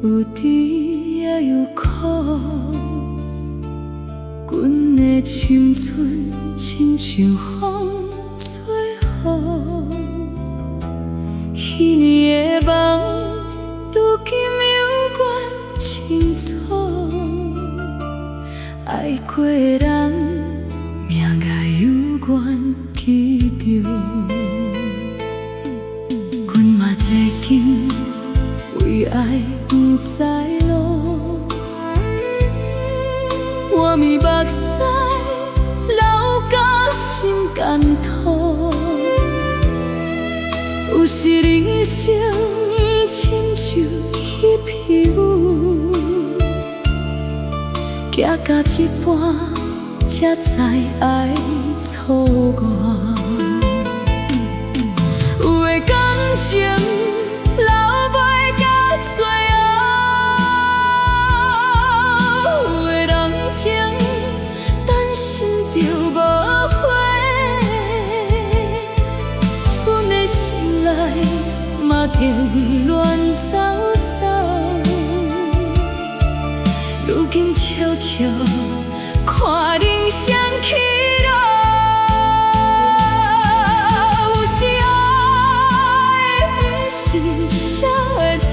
有甜也有苦，阮的青春亲像风吹雨，彼年的梦，如今犹原清楚。爱过的人，命运有缘记着。阮嘛坐紧，为爱不知路，换面目屎流到心肝土。有时人生亲像彼匹舞，行到一半才知爱错我。有的感情留袂到最后，有的人情等心就无悔。阮的心内嘛添乱糟糟，如今悄悄看人生起落。有时爱不是谁的错，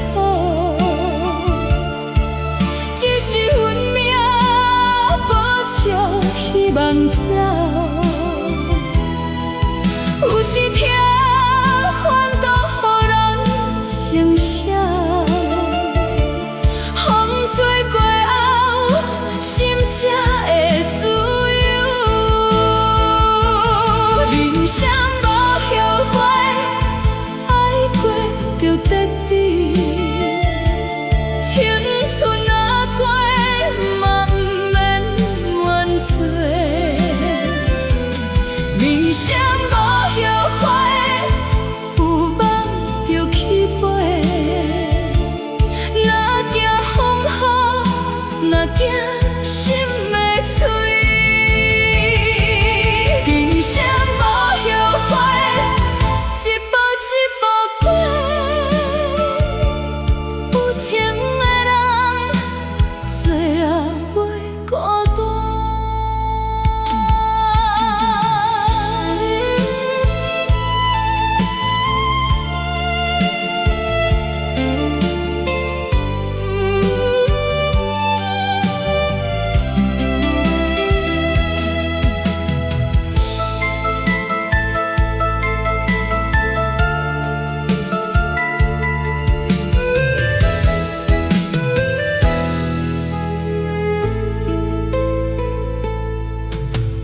只是运命无照希望走。有时疼反倒予人成舍，风吹过后，心才会自由。人生无后悔，爱过就得志。青春若过，嘛不免怨罪。人生无后悔，有梦就去飞。若惊风雨，若惊心的碎。人生无后悔，一步一步过。有情的人，最后袂孤单。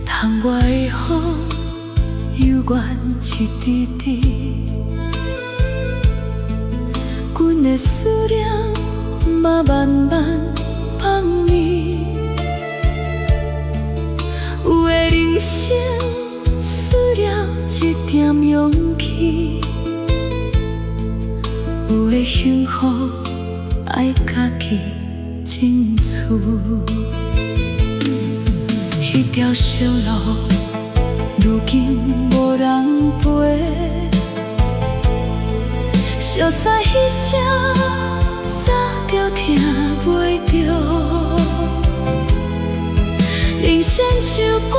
窗外的雨，犹原一滴滴。阮的思念嘛慢慢放你。有的人生输了一点勇气，有的幸福爱家己争取。迄条小路，如今无人陪。熟悉彼声，早就听袂着。人生像歌。